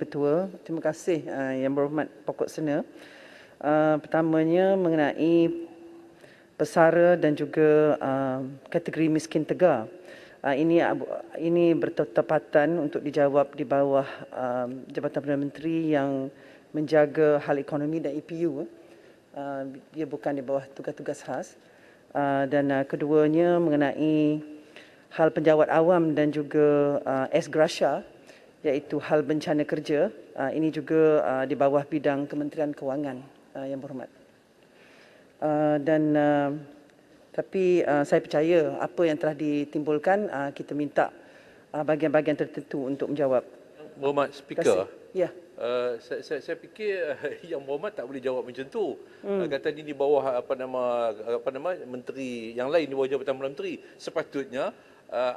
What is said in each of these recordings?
Ketua. Terima kasih Yang Berhormat Pokok Sena. Pertamanya mengenai pesara dan juga kategori miskin tegar. Ini bertepatan untuk dijawab di bawah Jabatan Perdana Menteri yang menjaga hal ekonomi dan EPU. Dia bukan di bawah tugas-tugas khas. Dan keduanya mengenai hal penjawat awam dan juga ex gratia, iaitu hal bencana kerja. Ini juga di bawah bidang Kementerian Kewangan, Yang Berhormat. Tapi saya percaya apa yang telah ditimbulkan, kita minta bahagian-bahagian tertentu untuk menjawab. Berhormat Speaker, ya. Saya fikir Yang Berhormat tak boleh jawab macam tu. Kata ni di bawah apa nama menteri yang lain, di bawah Jabatan Perdana Menteri. Sepatutnya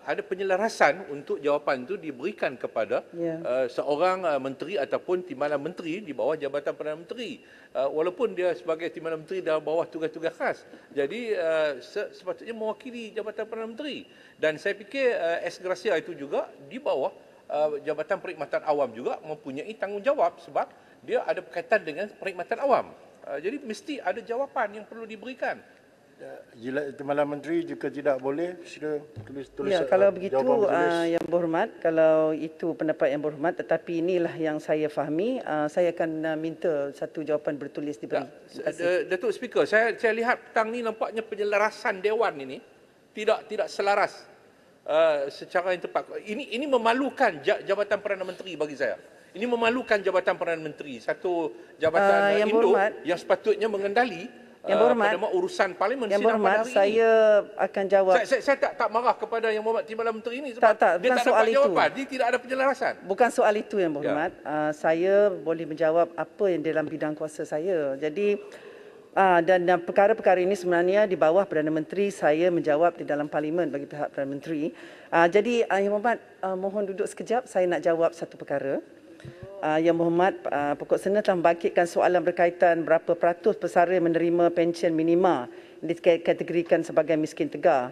ada penyelarasan untuk jawapan itu diberikan kepada seorang menteri ataupun timbalan menteri di bawah Jabatan Perdana Menteri. Walaupun dia sebagai timbalan menteri dalam bawah tugas-tugas khas. Jadi sepatutnya mewakili Jabatan Perdana Menteri. Dan saya fikir ex gratia itu juga di bawah Jabatan Perkhidmatan Awam juga mempunyai tanggungjawab sebab dia ada berkaitan dengan perkhidmatan awam. Jadi mesti ada jawapan yang perlu diberikan. Timbalan Menteri jika tidak boleh, sila tulis kalau begitu Yang Berhormat, kalau itu pendapat Yang Berhormat, tetapi inilah yang saya fahami, saya akan minta satu jawapan bertulis diberi. Datuk Speaker, saya lihat petang ni nampaknya penyelarasan Dewan ini tidak selaras secara yang tepat. Ini memalukan Jabatan Perdana Menteri bagi saya. Ini memalukan Jabatan Perdana Menteri, satu jabatan yang sepatutnya mengendali Yang Berhormat, urusan parlimen. Yang Berhormat, saya akan jawab. Saya tak marah kepada Yang Berhormat Timbalan Menteri ini sebab dia bukan tak soal dapat itu. jawapan, dia tidak ada penyelarasan. Bukan soal itu Yang Berhormat. Saya boleh menjawab apa yang dalam bidang kuasa saya. Jadi dan perkara-perkara ini sebenarnya di bawah Perdana Menteri, saya menjawab di dalam parlimen bagi pihak Perdana Menteri. Jadi Yang Berhormat, mohon duduk sekejap, saya nak jawab satu perkara. Yang Berhormat, Pokok Sena telah membangkitkan soalan berkaitan berapa peratus pesara menerima pensyen minima yang dikategorikan sebagai miskin tegar.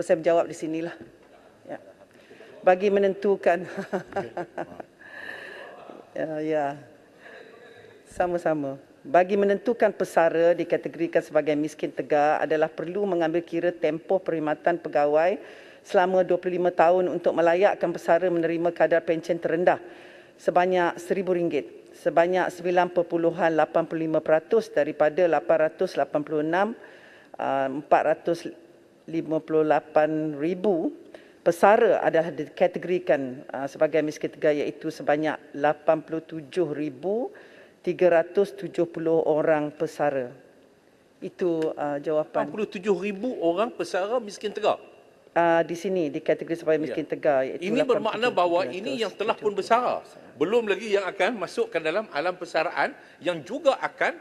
Saya menjawab di sinilah. Ya. Bagi menentukan sama-sama. Bagi menentukan pesara dikategorikan sebagai miskin tegar adalah perlu mengambil kira tempoh perkhidmatan pegawai selama 25 tahun untuk melayakkan pesara menerima kadar pensyen terendah sebanyak RM1,000, sebanyak 9.85% daripada 886 458,000 pesara adalah dikategorikan sebagai miskin tegar, iaitu sebanyak 87,370 orang pesara. Itu jawapan. 87,000 orang pesara miskin tegar. Di sini dikategori sebagai miskin tegar. Ini bermakna bahawa ini yang telah pun bersara. Belum lagi yang akan masukkan dalam alam persaraan yang juga akan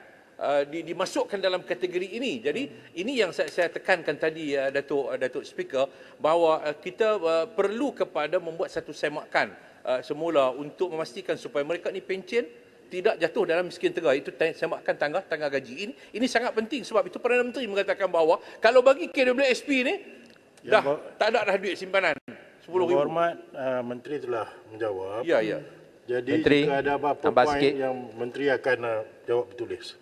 dimasukkan dalam kategori ini. Jadi ini yang saya tekankan tadi, Datuk Speaker, bahawa kita perlu kepada membuat satu semakan semula untuk memastikan supaya mereka ni pencen tidak jatuh dalam miskin tegar. Itu semakan tangga gaji. Ini sangat penting sebab itu Perdana Menteri mengatakan bahawa kalau bagi KWSP ni tak ada dah duit simpanan RM10,000. Berhormat, Menteri telah menjawab. Ya. Jadi Menteri, jika ada apa-apa poin yang Menteri akan jawab bertulis.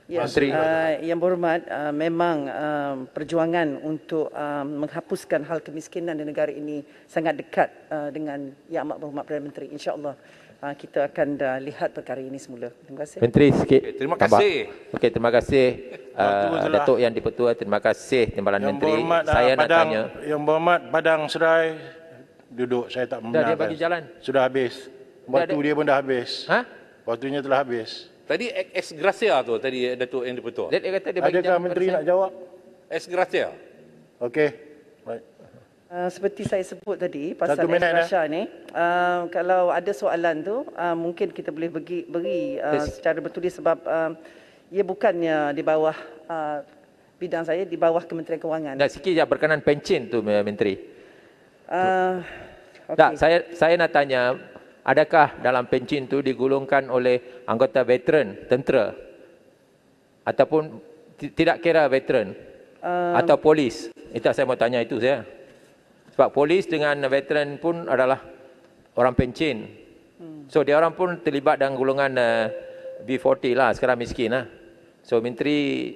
Ya, Yang Berhormat, memang perjuangan untuk menghapuskan hal kemiskinan di negara ini sangat dekat dengan Yang Amat Berhormat Perdana Menteri. InsyaAllah kita akan lihat perkara ini semula. Terima kasih. Menteri sikit. Terima kasih. Okey, terima kasih Datuk Yang Di-Pertua. Terima kasih Timbalan Menteri. Saya nak tanya. Yang Berhormat Padang Serai duduk, saya tak membenarkan. Dia bagi jalan. Sudah habis. Waktu dia pun dah habis. Waktunya telah habis. Tadi ex gratia tu tadi Datuk Yang Di-Pertua. Dia kata dia bagi Adakah jalan. Menteri nak jawab? Ex gratia. Okey. Baik. Seperti saya sebut tadi pasal Satu minit, Rasha ni, kalau ada soalan tu mungkin kita boleh beri secara bertulis sebab ia bukannya di bawah bidang saya, di bawah Kementerian Kewangan. Dah sikit je berkenaan pencen tu Menteri. Okay. Tak, saya nak tanya, adakah dalam pencen tu digolongkan oleh anggota veteran tentera ataupun tidak kira veteran atau polis? Itu saya mau tanya itu saya. Sebab polis dengan veteran pun adalah orang pencen. So dia orang pun terlibat dalam golongan B40 lah, sekarang miskin lah. So Menteri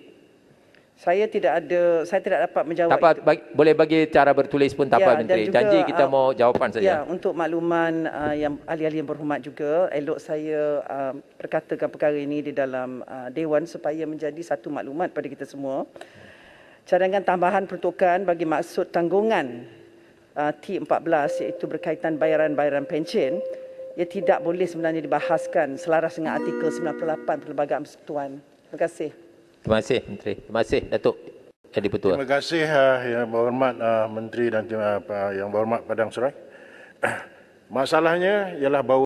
Saya tidak dapat menjawab tak apa, itu. boleh bagi cara bertulis pun tak apa dan Menteri. juga, Janji kita mau jawapan Ya, saja. untuk makluman yang ahli-ahli yang berhormat juga, elok saya perkatakan perkara ini di dalam Dewan supaya menjadi satu maklumat pada kita semua. Cadangan tambahan peruntukan bagi maksud tanggungan T14 iaitu berkaitan bayaran-bayaran pencen, ia tidak boleh sebenarnya dibahaskan selaras dengan artikel 98 Perlembagaan Persekutuan. Terima kasih. Terima kasih Menteri. Terima kasih Datuk Jadi Petua. Terima kasih Yang Berhormat Menteri dan Yang Berhormat Padang Serai. Masalahnya ialah bahawa